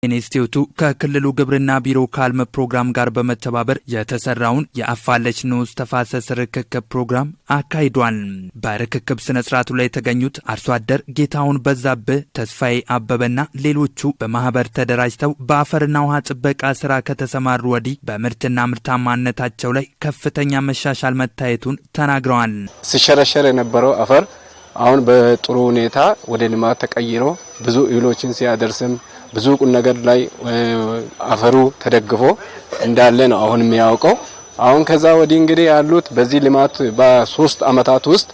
ኢንስቲትዩቱ ከክልሉ ግብርና ቢሮ ካልም ፕሮግራም ጋር በመተባበር የተሰራውን የአፋለች ንዑስ ተፋሰስ ርክክብ ፕሮግራም አካሂዷል። በርክክብ ስነ ስርዓቱ ላይ የተገኙት አርሶ አደር ጌታውን በዛብህ፣ ተስፋዬ አበበና ሌሎቹ በማህበር ተደራጅተው በአፈርና ውሃ ጥበቃ ስራ ከተሰማሩ ወዲህ በምርትና ምርታማነታቸው ላይ ከፍተኛ መሻሻል መታየቱን ተናግረዋል። ሲሸረሸር የነበረው አፈር አሁን በጥሩ ሁኔታ ወደ ልማት ተቀይሮ ብዙ እህሎችን ሲያደርስም ብዙ ቁም ነገር ላይ አፈሩ ተደግፎ እንዳለ ነው አሁን የሚያውቀው። አሁን ከዛ ወዲህ እንግዲህ ያሉት በዚህ ልማት በ3 አመታት ውስጥ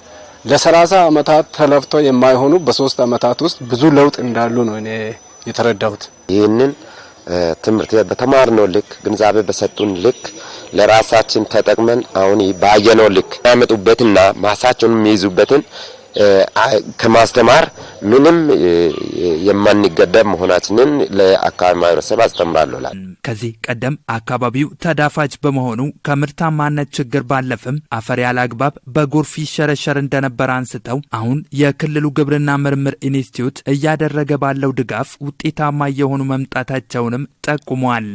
ለ30 አመታት ተለፍቶ የማይሆኑ በ3 አመታት ውስጥ ብዙ ለውጥ እንዳሉ ነው እኔ የተረዳሁት። ይህንን ትምህርት በተማርነው ልክ ግንዛቤ በሰጡን ልክ ለራሳችን ተጠቅመን አሁን ባየነው ልክ ያመጡበትና ማሳቸውን የሚይዙበትን ከማስተማር ምንም የማንገደብ መሆናችንን ለአካባቢ ማህበረሰብ አስተምራለሁ። ከዚህ ቀደም አካባቢው ተዳፋች በመሆኑ ከምርታማነት ችግር ባለፈም አፈር ያለ አግባብ በጎርፍ ይሸረሸር እንደነበር አንስተው አሁን የክልሉ ግብርና ምርምር ኢንስቲትዩት እያደረገ ባለው ድጋፍ ውጤታማ የሆኑ መምጣታቸውንም ጠቁመዋል።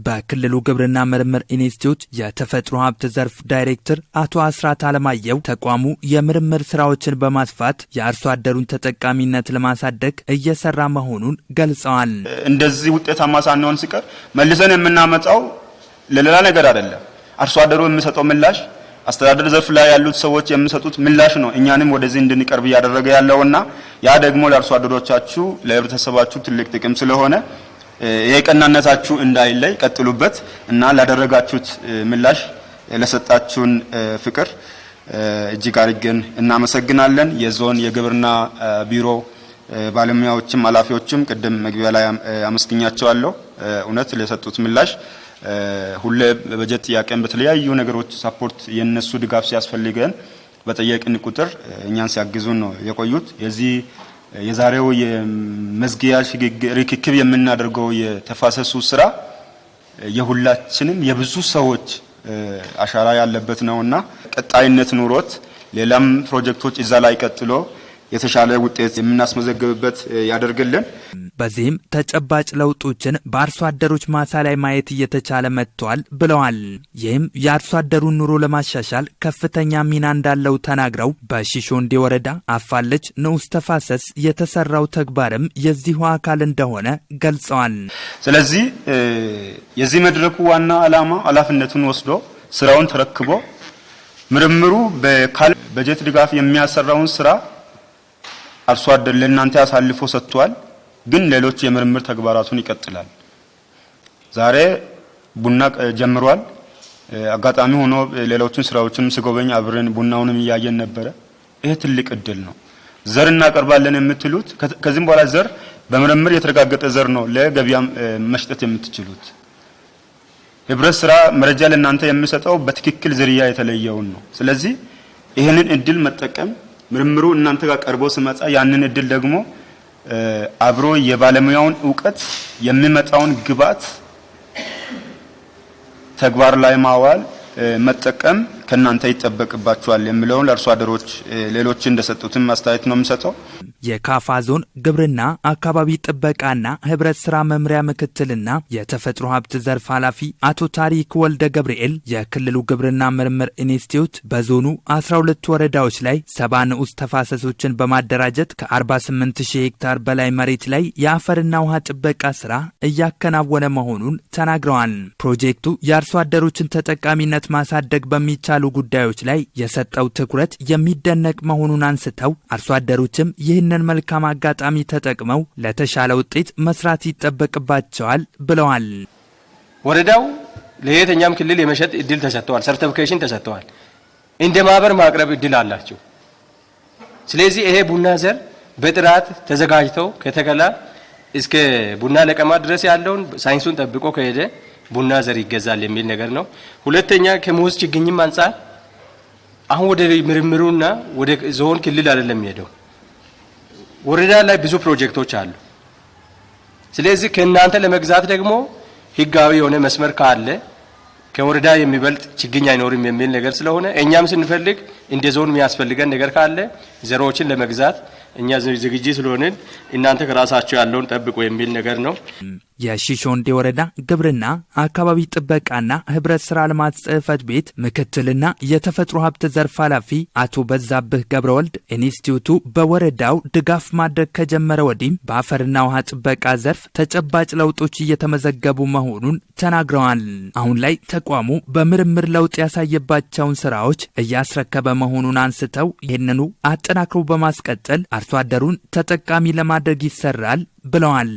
በክልሉ ግብርና ምርምር ኢንስቲትዩት የተፈጥሮ ሀብት ዘርፍ ዳይሬክተር አቶ አስራት አለማየሁ ተቋሙ የምርምር ስራዎችን በማስፋት የአርሶ አደሩን ተጠቃሚነት ለማሳደግ እየሰራ መሆኑን ገልጸዋል። እንደዚህ ውጤታማ ሳንሆን ሲቀር መልሰን የምናመጣው ለሌላ ነገር አይደለም። አርሶ አደሩ የሚሰጠው ምላሽ፣ አስተዳደር ዘርፍ ላይ ያሉት ሰዎች የሚሰጡት ምላሽ ነው እኛንም ወደዚህ እንድንቀርብ ያደረገ ያለውና ያ ደግሞ ለአርሶ አደሮቻችሁ ለህብረተሰባችሁ ትልቅ ጥቅም ስለሆነ የቀናነታችሁ እንዳይለይ ቀጥሉበት እና ላደረጋችሁት ምላሽ ለሰጣችሁን ፍቅር እጅግ አድርገን እናመሰግናለን። የዞን የግብርና ቢሮ ባለሙያዎችም ኃላፊዎችም ቅድም መግቢያ ላይ አመስግኛቸዋለሁ። እውነት ለሰጡት ምላሽ ሁሌ በጀት ጥያቄን በተለያዩ ነገሮች ሰፖርት የነሱ ድጋፍ ሲያስፈልገን በጠየቅን ቁጥር እኛን ሲያግዙን ነው የቆዩት። የዚህ የዛሬው የመዝጊያ ርክክብ የምናደርገው የተፋሰሱ ስራ የሁላችንም የብዙ ሰዎች አሻራ ያለበት ነውና ቀጣይነት ኑሮት ሌላም ፕሮጀክቶች እዛ ላይ ቀጥሎ የተሻለ ውጤት የምናስመዘግብበት ያደርግልን። በዚህም ተጨባጭ ለውጦችን በአርሶ አደሮች ማሳ ላይ ማየት እየተቻለ መጥቷል ብለዋል። ይህም የአርሶ አደሩን ኑሮ ለማሻሻል ከፍተኛ ሚና እንዳለው ተናግረው በሺሾንዴ ወረዳ አፋለች ንዑስ ተፋሰስ የተሰራው ተግባርም የዚሁ አካል እንደሆነ ገልጸዋል። ስለዚህ የዚህ መድረኩ ዋና ዓላማ ኃላፊነቱን ወስዶ ስራውን ተረክቦ ምርምሩ በካል በጀት ድጋፍ የሚያሰራውን ስራ አርሶ አደር ለእናንተ ያሳልፎ ሰጥቷል። ግን ሌሎች የምርምር ተግባራቱን ይቀጥላል። ዛሬ ቡና ጀምሯል። አጋጣሚ ሆኖ ሌሎችን ስራዎችንም ስጎበኝ አብረን ቡናውንም እያየን ነበረ። ይሄ ትልቅ እድል ነው። ዘር እናቀርባለን የምትሉት ከዚህም በኋላ ዘር በምርምር የተረጋገጠ ዘር ነው ለገበያም መሽጠት የምትችሉት። ህብረት ስራ መረጃ ለእናንተ የሚሰጠው በትክክል ዝርያ የተለየውን ነው። ስለዚህ ይሄንን እድል መጠቀም ምርምሩ እናንተ ጋር ቀርቦ ሲመጣ ያንን እድል ደግሞ አብሮ የባለሙያውን ዕውቀት የሚመጣውን ግብዓት ተግባር ላይ ማዋል መጠቀም ከናንተ ይጠበቅባችኋል የሚለውን ለአርሶ አደሮች ሌሎች እንደሰጡትም አስተያየት ነው የምሰጠው። የካፋ ዞን ግብርና አካባቢ ጥበቃና ህብረት ስራ መምሪያ ምክትልና የተፈጥሮ ሀብት ዘርፍ ኃላፊ አቶ ታሪክ ወልደ ገብርኤል የክልሉ ግብርና ምርምር ኢንስቲትዩት በዞኑ 12 ወረዳዎች ላይ 70 ንዑስ ተፋሰሶችን በማደራጀት ከ48000 ሄክታር በላይ መሬት ላይ የአፈርና ውሃ ጥበቃ ስራ እያከናወነ መሆኑን ተናግረዋል። ፕሮጀክቱ የአርሶ አደሮችን ተጠቃሚነት ማሳደግ በሚቻሉ ጉዳዮች ላይ የሰጠው ትኩረት የሚደነቅ መሆኑን አንስተው አርሶ አደሮችም ይህንን መልካም አጋጣሚ ተጠቅመው ለተሻለ ውጤት መስራት ይጠበቅባቸዋል ብለዋል። ወረዳው ለየትኛም ክልል የመሸጥ እድል ተሰጥቷል፣ ሰርቲፊኬሽን ተሰጥቷል። እንደ ማህበር ማቅረብ እድል አላቸው። ስለዚህ ይሄ ቡና ዘር በጥራት ተዘጋጅተው ከተከላ እስከ ቡና ለቀማ ድረስ ያለውን ሳይንሱን ጠብቆ ከሄደ ቡና ዘር ይገዛል የሚል ነገር ነው። ሁለተኛ ከሙዝ ችግኝም አንፃር አሁን ወደ ምርምሩና ወደ ዞን ክልል አይደለም ሄደው ወረዳ ላይ ብዙ ፕሮጀክቶች አሉ። ስለዚህ ከእናንተ ለመግዛት ደግሞ ህጋዊ የሆነ መስመር ካለ ከወረዳ የሚበልጥ ችግኝ አይኖርም የሚል ነገር ስለሆነ እኛም ስንፈልግ እንደ ዞን የሚያስፈልገን ነገር ካለ ዘሮችን ለመግዛት እኛ ዝግጁ ስለሆነን እናንተ ከራሳችሁ ያለውን ጠብቁ የሚል ነገር ነው። የሺሾንዴ ወረዳ ግብርና አካባቢ ጥበቃና ህብረት ስራ ልማት ጽሕፈት ቤት ምክትልና የተፈጥሮ ሀብት ዘርፍ ኃላፊ አቶ በዛብህ ገብረወልድ ኢንስቲትዩቱ በወረዳው ድጋፍ ማድረግ ከጀመረ ወዲህ በአፈርና ውሃ ጥበቃ ዘርፍ ተጨባጭ ለውጦች እየተመዘገቡ መሆኑን ተናግረዋል። አሁን ላይ ተቋሙ በምርምር ለውጥ ያሳየባቸውን ስራዎች እያስረከበ መሆኑን አንስተው ይህንኑ አጠናክሮ በማስቀጠል አርሶ አደሩን ተጠቃሚ ለማድረግ ይሰራል ብለዋል።